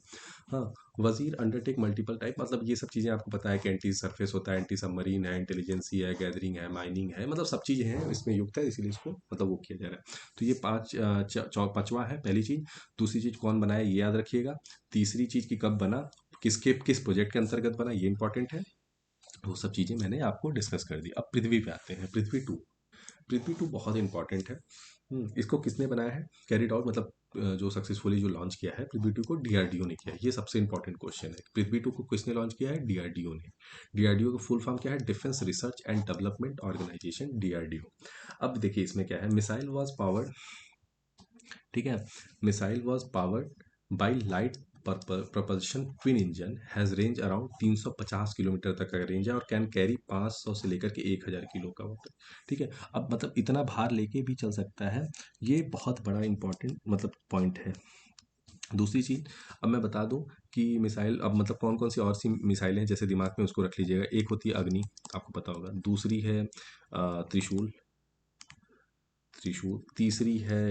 हाँ, वजीर अंडरटेक मल्टीपल टाइप, मतलब ये सब चीज़ें आपको पता है कि एंटी सरफेस होता है, एंटी सबमरीन है, इंटेलिजेंसी है, गैदरिंग है, माइनिंग है, मतलब सब चीज़ें हैं इसमें युक्त है, इसीलिए इसको मतलब वो किया जा रहा है। तो ये पांचवा है पहली चीज़। दूसरी चीज़ कौन बनाया ये याद रखिएगा। तीसरी चीज़ की कब बना, किस प्रोजेक्ट के अंतर्गत बना, ये इंपॉर्टेंट है। वो सब चीज़ें मैंने आपको डिस्कस कर दी। अब पृथ्वी पे आते हैं, पृथ्वी टू। पृथ्वी टू बहुत इंपॉर्टेंट है। इसको किसने बनाया है, कैरिड आउट, मतलब जो सक्सेसफुली जो लॉन्च किया है पृथ्वी टू को, डीआरडीओ ने किया है। ये सबसे इंपॉर्टेंट क्वेश्चन है, पृथ्वी टू को किसने लॉन्च किया है, डीआरडीओ ने। डीआरडीओ का फुल फॉर्म क्या है, defence research and development organisation, DRDO. अब देखिए इसमें क्या है, मिसाइल वाज पावर्ड। ठीक है, missile was powered by light propulsion twin engine has range around 350 kilometre तक का रेंज है, और कैन कैरी 500 से लेकर के 1000 किलो का वजन। ठीक है, अब मतलब इतना भार लेके भी चल सकता है। ये बहुत बड़ा इंपॉर्टेंट मतलब पॉइंट है। दूसरी चीज़, अब मैं बता दूं कि मिसाइल, अब मतलब कौन कौन सी और सी मिसाइलें हैं जैसे दिमाग में उसको रख लीजिएगा। एक होती है अग्नि, आपको पता होगा। दूसरी है त्रिशूल। त्रिशूल। तीसरी है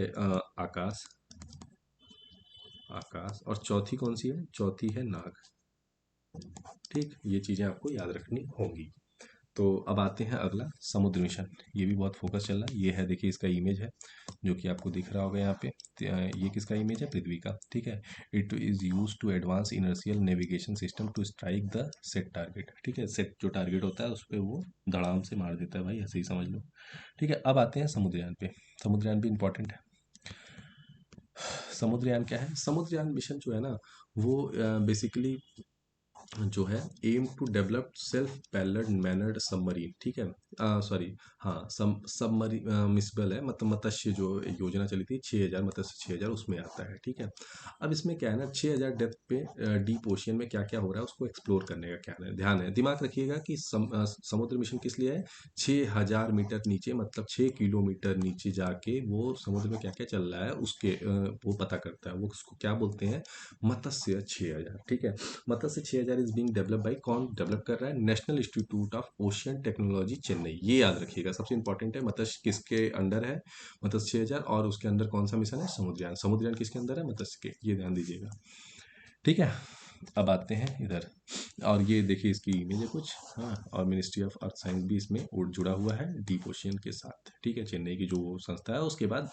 आकाश। आकाश। और चौथी कौन सी है, चौथी है नाग। ठीक, ये चीज़ें आपको याद रखनी होंगी। तो अब आते हैं अगला, समुद्र मिशन। ये भी बहुत फोकस चल रहा है। ये है, देखिए इसका इमेज है जो कि आपको दिख रहा होगा यहाँ पे। ये किसका इमेज है? पृथ्वी का, ठीक है। It is use to advance inertial navigation system to strike the set target, ठीक है। सेट जो टारगेट होता है उस पर वो धड़ाम से मार देता है भाई, ऐसे ही समझ लो, ठीक है। अब आते हैं समुद्रयान पे। समुद्रयान भी इंपॉर्टेंट है। समुद्रयान क्या है? समुद्रयान मिशन जो है ना, वो बेसिकली जो है aim to develop self propelled manned submarine, ठीक है। सॉरी, हाँ, सबमरीन मिसबल है, मतलब मत्स्य जो योजना चली थी 6,000, मत्स्य 6,000 उसमें आता है, ठीक है। अब इसमें क्या है ना, 6,000 डेप्थ पे डीप ओशियन में क्या क्या हो रहा है उसको एक्सप्लोर करने का क्या है, ध्यान है। दिमाग रखिएगा कि समुद्र मिशन किस लिए है? 6,000 मीटर नीचे, मतलब 6 किलोमीटर नीचे जाके वो समुद्र में क्या क्या चल रहा है उसके वो पता करता है। वो उसको क्या बोलते हैं? मत्स्य 6,000, ठीक है। मत्स्य 6,000 इज बीइंग डेवलप बाई, कौन डेवलप कर रहा है? National institute of ocean technology Chennai. ये याद रखिएगा, सबसे इंपॉर्टेंट है। मत्स्य किसके अंडर है? मत्स्य 6,000। और उसके अंदर कौन सा मिशन है? समुद्रयान। समुद्रयान किसके अंदर है? मत्स्य के, ये ध्यान दीजिएगा, ठीक है। अब आते हैं इधर, और ये देखिए इसकी इमेज है कुछ, हाँ। और मिनिस्ट्री ऑफ अर्थ साइंस भी इसमें जुड़ा हुआ है डीप ओशियन के साथ, ठीक है। चेन्नई की जो संस्था है उसके बाद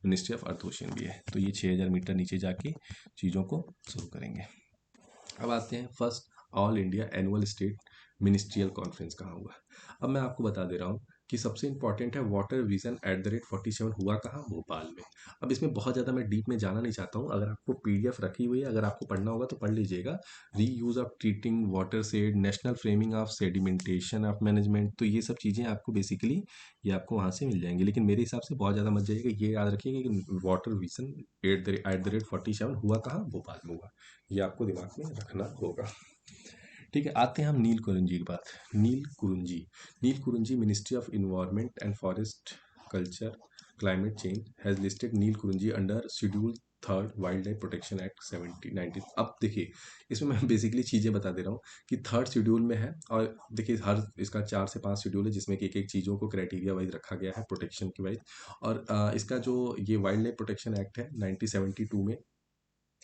मिनिस्ट्री ऑफ अर्थ ओशियन भी है। तो ये 6,000 मीटर नीचे जाके चीज़ों को शुरू करेंगे। अब आते हैं first all India annual state ministerial conference कहाँ हुआ। अब मैं आपको बता दे रहा हूँ कि सबसे इंपॉर्टेंट है वाटर विजन @47 हुआ कहाँ? भोपाल में। अब इसमें बहुत ज़्यादा मैं डीप में जाना नहीं चाहता हूँ। अगर आपको पीडीएफ रखी हुई है, अगर आपको पढ़ना होगा तो पढ़ लीजिएगा। री use of treating water said, national framing of sedimentation of management, तो ये सब चीज़ें आपको बेसिकली ये आपको वहाँ से मिल जाएंगी। लेकिन मेरे हिसाब से बहुत ज़्यादा मत जाइएगा। ये याद रखिएगा कि वाटर विजन @47 हुआ कहाँ? भोपाल में हुआ। ये आपको दिमाग में रखना होगा, ठीक है। आते हैं हम नील कुरुंजी की बात। Neelakurinji, Neelakurinji ministry of environment and forest culture climate change has listed Neelakurinji under schedule third wildlife protection act 1790। अब देखिए इसमें मैं बेसिकली चीज़ें बता दे रहा हूँ कि थर्ड शेड्यूल में है। और देखिए हर इसका 4 से 5 शेड्यूल है जिसमें कि एक एक चीज़ों को क्राइटेरिया वाइज रखा गया है प्रोटेक्शन के वाइज। और इसका जो ये वाइल्ड लाइफ प्रोटेक्शन एक्ट है 1972 में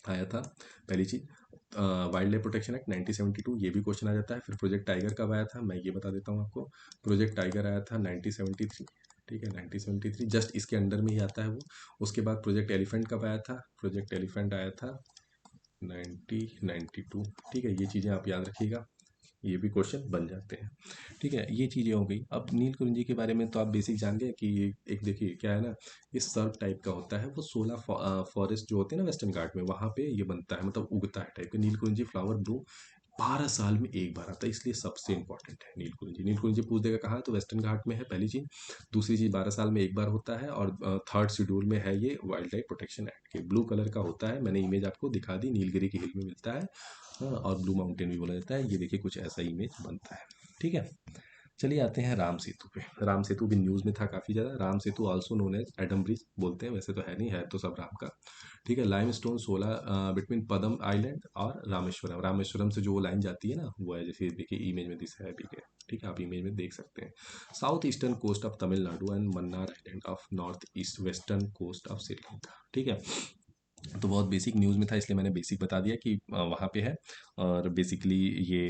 आया था, पहली चीज़। वाइल्ड लाइफ प्रोटेक्शन एक्ट 1972, ये भी क्वेश्चन आ जाता है। फिर प्रोजेक्ट टाइगर कब आया था, मैं ये बता देता हूँ आपको। प्रोजेक्ट टाइगर आया था 1973, ठीक है, 1973, जस्ट इसके अंडर में ही आता है वो। उसके बाद प्रोजेक्ट एलिफेंट कब आया था? प्रोजेक्ट एलिफेंट आया था 1992, ठीक है। ये चीज़ें आप याद रखिएगा, ये भी क्वेश्चन बन जाते हैं, ठीक है। ये चीज़ें हो गई। अब नील कुंजी के बारे में तो आप बेसिक जान गए कि ये एक, देखिए क्या है ना, ये सर्प टाइप का होता है। वो 16 फॉरेस्ट जो होते हैं ना वेस्टर्न घाट में, वहाँ पे ये बनता है, मतलब उगता है टाइप का। नील कुंजी फ्लावर ब्लूम 12 साल में एक बार आता है, इसलिए सबसे इंपॉर्टेंट है नील कुंजी। नील कुंजी पूछ देगा कहाँ है, तो वेस्टर्न घाट में है, पहली चीज़। दूसरी चीज़ 12 साल में एक बार होता है। और थर्ड शेड्यूल में है ये वाइल्ड लाइफ प्रोटेक्शन एक्ट के। ब्लू कलर का होता है, मैंने इमेज आपको दिखा दी, नीलगिरी की हिल में मिलता है, हाँ। और ब्लू माउंटेन भी बोला जाता है। ये देखिए कुछ ऐसा इमेज बनता है, ठीक है। चलिए आते हैं राम सेतु पे। राम सेतु भी न्यूज़ में था काफ़ी ज़्यादा। Ram Setu also known as Adam bridge बोलते हैं, वैसे तो है नहीं, है तो सब राम का, ठीक है। लाइम स्टोन 16 बिटवीन पदम आइलैंड और रामेश्वरम। रामेश्वरम से जो वो लाइन जाती है ना, वो है जैसे देखिए इमेज में दिख रहा है, ठीक है, आप इमेज में देख सकते हैं। South eastern coast of Tamil Nadu and Mannar island of north east western coast of Sri Lanka, ठीक है। तो बहुत बेसिक न्यूज़ में था, इसलिए मैंने बेसिक बता दिया कि वहाँ पे है। और बेसिकली ये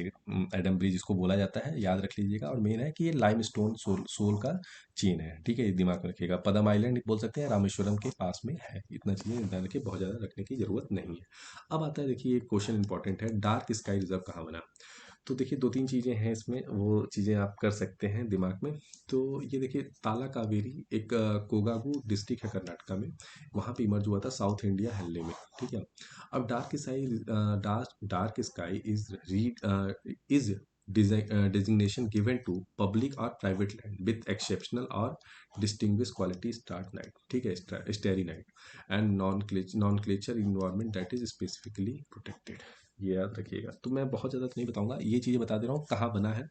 एडम ब्रिज इसको बोला जाता है, याद रख लीजिएगा। और मेन है कि ये लाइम स्टोन सोल का चेन है, ठीक है, ये दिमाग में रखिएगा। पदम आइलैंड बोल सकते हैं, रामेश्वरम के पास में है। इतना चीज़ें ध्यान रखिए, बहुत ज़्यादा रखने की जरूरत नहीं है। अब आता है, देखिए एक क्वेश्चन इंपॉर्टेंट है, डार्क स्काई रिजर्व कहाँ बना? तो देखिए 2-3 चीज़ें हैं इसमें, वो चीज़ें आप कर सकते हैं दिमाग में। तो ये देखिए ताला कावेरी एक कोगागू डिस्ट्रिक्ट है कर्नाटका में, वहाँ पे इमर्ज हुआ था साउथ इंडिया हेल्ले में, ठीक है। अब dark sky is designation given to public और प्राइवेट लैंड विथ एक्सेप्शनल और डिस्टिंग्विश क्वालिटी स्टार्ट नाइट, ठीक है, starry night and nocturnal environment that is specifically protected. ये याद रखिएगा। तो मैं बहुत ज़्यादा तो नहीं बताऊंगा, ये चीज़ें बता दे रहा हूँ कहाँ बना है।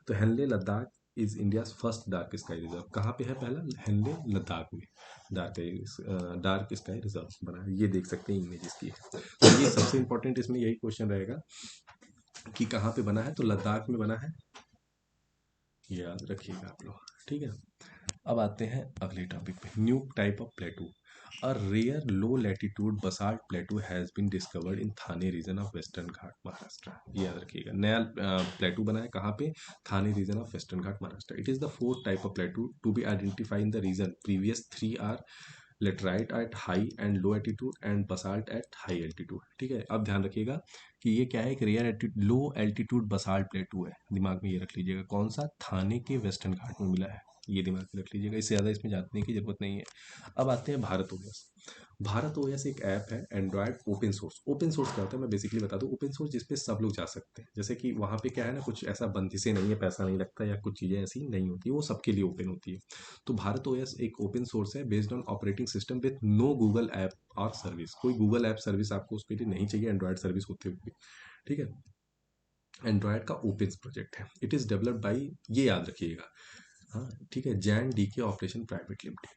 तो Hanle Ladakh is India first dark sky reserve. कहाँ पे है? पहला हेनले लद्दाख में डार्क स्काई रिजर्व बना है, ये देख सकते हैं इमेज इसकी। तो ये सबसे इंपॉर्टेंट इसमें यही क्वेश्चन रहेगा कि कहाँ पे बना है, तो लद्दाख में बना है, ये याद रखिएगा आप लोग, ठीक है। अब आते हैं अगले टॉपिक पे, new type of plateau. A rare low latitude basalt plateau has been discovered in Thane region of western Ghat Maharashtra. ये याद रखिएगा, नया प्लेटू बना है कहाँ पे? Thane region of western Ghat Maharashtra. It is the fourth type of plateau to be identify in the region, previous three are laterite at high and low altitude and basalt at high altitude. ठीक है, अब ध्यान रखिएगा कि ये क्या है, एक rare low altitude basalt plateau है। दिमाग में ये रख लीजिएगा, कौन सा? थाने के वेस्टर्न घाट में मिला है। ये दिमाग में रख लीजिएगा, इससे ज़्यादा इसमें जानने की जरूरत नहीं है। अब आते हैं भारत ओएस। भारत ओएस एक ऐप है Android open source. Open source क्या होता है मैं बेसिकली बता दूं, ओपन सोर्स जिसपे सब लोग जा सकते हैं। जैसे कि वहाँ पे क्या है ना, कुछ ऐसा बंदिशें नहीं है, पैसा नहीं लगता या कुछ चीज़ें ऐसी नहीं होती, वो सबके लिए ओपन होती है। तो भारत ओएस एक ओपन सोर्स है based on operating system with no Google app और सर्विस। कोई गूगल ऐप सर्विस आपको उसके लिए नहीं चाहिए एंड्रॉयड सर्विस होते हुए। ठीक है, एंड्रॉयड का ओपन प्रोजेक्ट है। इट इज़ डेवलप्ड बाई, ये याद रखिएगा, हाँ ठीक है, JandK operation private limited,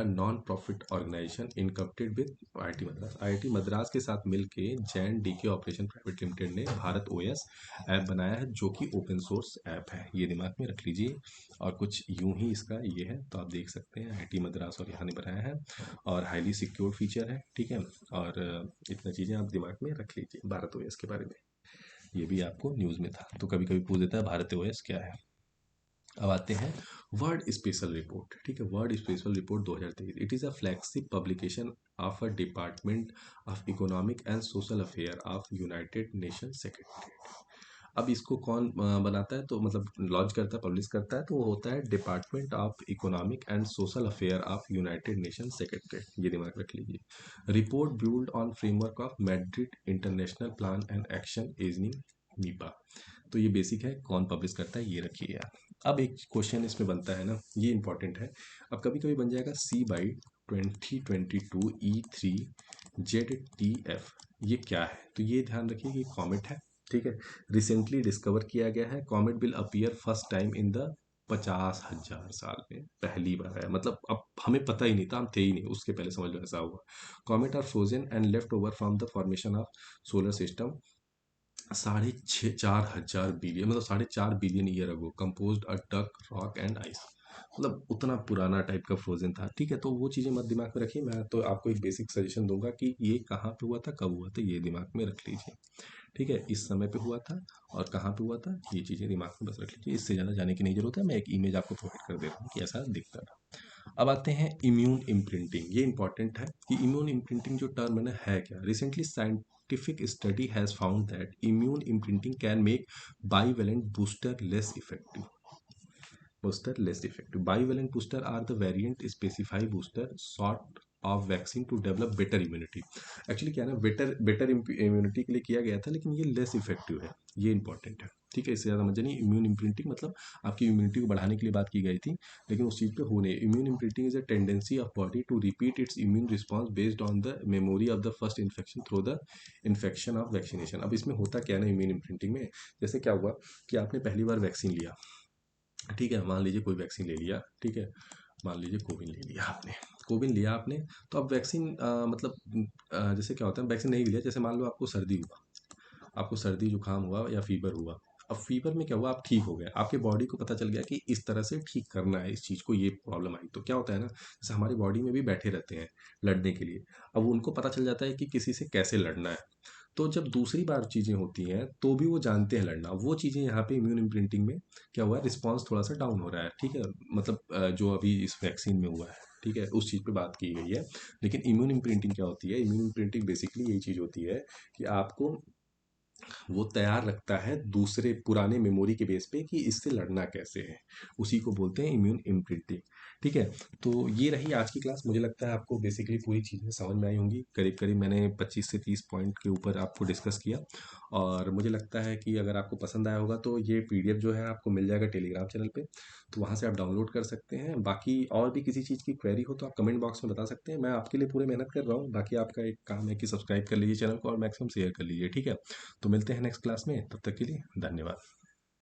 non profit organisation incorporated with IIT Madras. IIT Madras के साथ मिलके JandK operation private limited ने भारत ओएस ऐप बनाया है, जो कि ओपन सोर्स ऐप है। ये दिमाग में रख लीजिए। और कुछ यूं ही इसका ये है, तो आप देख सकते हैं आईआईटी मद्रास और यहाँ ने बनाया है, और हाईली सिक्योर फीचर है। ठीक है, और इतना चीज़ें आप दिमाग में रख लीजिए भारत ओएस के बारे में। ये भी आपको न्यूज़ में था, तो कभी कभी पूछ देता है भारत ओएस क्या है। अब आते हैं वर्ल्ड स्पेशल रिपोर्ट। ठीक है, world special report 2023। It is a flagship publication of a department of economic and social affair of united nation secretariat. अब इसको कौन बनाता है, तो मतलब लॉन्च करता है, पब्लिश करता है, तो वो होता है department of economic and social affair of united nation secretariat. ये दिमाग रख लीजिए। Report build on framework of Madrid international plan and action ageing MIPAA. तो ये बेसिक है, कौन पब्लिश करता है ये रखिए आप। अब एक क्वेश्चन इसमें बनता है ना, ये इंपॉर्टेंट है। अब कभी कभी बन जाएगा सी बाई 2022 E3 ZTF, ये क्या है? तो ये ध्यान रखिए कि कॉमेट है। ठीक है, रिसेंटली डिस्कवर किया गया है। Comet will appear first time in the 50,000 साल में पहली बार है। मतलब अब हमें पता ही नहीं था, हम थे ही नहीं उसके पहले, समझ लो ऐसा हुआ। Comet are frozen and left over from the formation of solar system 4,500 billion, मतलब 4,500 billion year ago, composed a डक रॉक एंड आइस। मतलब उतना पुराना टाइप का फ्रोजन था। ठीक है, तो वो चीज़ें मत दिमाग में रखिए। मैं तो आपको एक बेसिक सजेशन दूंगा कि ये कहाँ पे हुआ था, कब हुआ था, ये दिमाग में रख लीजिए। ठीक है, इस समय पे हुआ था और कहाँ पे हुआ था, ये चीज़ें दिमाग में बस रख लीजिए। इससे ज़्यादा जाने की नहीं जरूरत है, मैं एक इमेज आपको प्रोवाइड कर दे रहा हूँ कि ऐसा दिखता था। अब आते हैं इम्यून इम्प्रिंटिंग। ये इंपॉर्टेंट है कि इम्यून इम्प्रिंटिंग जो टर्म है क्या। Recently scientific study has found that immune imprinting can make bivalent booster less effective. booster less effective. Bivalent booster are the variant specify booster sort of vaccine to develop better immunity. Actually क्या है ना, better immunity के लिए किया गया था, लेकिन ये लेस इफेक्टिव है। ये इंपॉर्टेंट है। ठीक है, इससे ज़्यादा मत जानिए। इम्यून इम्प्रिंटिंग मतलब आपकी इम्यूनिटी को बढ़ाने के लिए बात की गई थी, लेकिन उस चीज़ पे हो नहीं। Immune imprinting is a tendency of body to repeat its immune response based on the memory of the first infection through the infection of vaccination. अब इसमें होता क्या है ना इम्यून इम्प्रिंटिंग में, जैसे क्या हुआ कि आपने पहली बार वैक्सीन लिया। ठीक है, मान लीजिए कोई वैक्सीन ले लिया। ठीक है, मान लीजिए कोविन ले लिया आपने। कोविन लिया आपने, तो अब वैक्सीन मतलब जैसे क्या होता है, वैक्सीन नहीं लिया, जैसे मान लो आपको सर्दी हुआ, आपको सर्दी जुकाम हुआ या फीवर हुआ। अब फीवर में क्या हुआ, आप ठीक हो गए, आपके बॉडी को पता चल गया कि इस तरह से ठीक करना है इस चीज़ को, ये प्रॉब्लम आई। तो क्या होता है ना, जैसे हमारी बॉडी में भी बैठे रहते हैं लड़ने के लिए। अब उनको पता चल जाता है कि किसी से कैसे लड़ना है। तो जब दूसरी बार चीज़ें होती हैं तो भी वो जानते हैं लड़ना। वो चीज़ें यहाँ पे इम्यून इम्प्रिंटिंग में क्या हुआ है, रिस्पॉन्स थोड़ा सा डाउन हो रहा है। ठीक है, मतलब जो अभी इस वैक्सीन में हुआ है। ठीक है, उस चीज़ पे बात की गई है। लेकिन इम्यून इम्प्रिंटिंग क्या होती है, इम्यून इम्प्रिंटिंग बेसिकली यही चीज़ होती है कि आपको वो तैयार रखता है दूसरे पुराने मेमोरी के बेस पे कि इससे लड़ना कैसे है। उसी को बोलते हैं इम्यून इम्प्रिंटिंग। ठीक है, तो ये रही आज की क्लास। मुझे लगता है आपको बेसिकली पूरी चीज़ें समझ में आई होंगी। करीब करीब मैंने 25 से 30 पॉइंट के ऊपर आपको डिस्कस किया, और मुझे लगता है कि अगर आपको पसंद आया होगा तो ये पीडीएफ जो है आपको मिल जाएगा टेलीग्राम चैनल पे, तो वहाँ से आप डाउनलोड कर सकते हैं। बाकी और भी किसी चीज़ की क्वेरी हो तो आप कमेंट बॉक्स में बता सकते हैं, मैं आपके लिए पूरे मेहनत कर रहा हूँ। बाकी आपका एक काम है कि सब्सक्राइब कर लीजिए चैनल को और मैक्सिमम शेयर कर लीजिए। ठीक है, तो मिलते हैं नेक्स्ट क्लास में, तब तक के लिए धन्यवाद।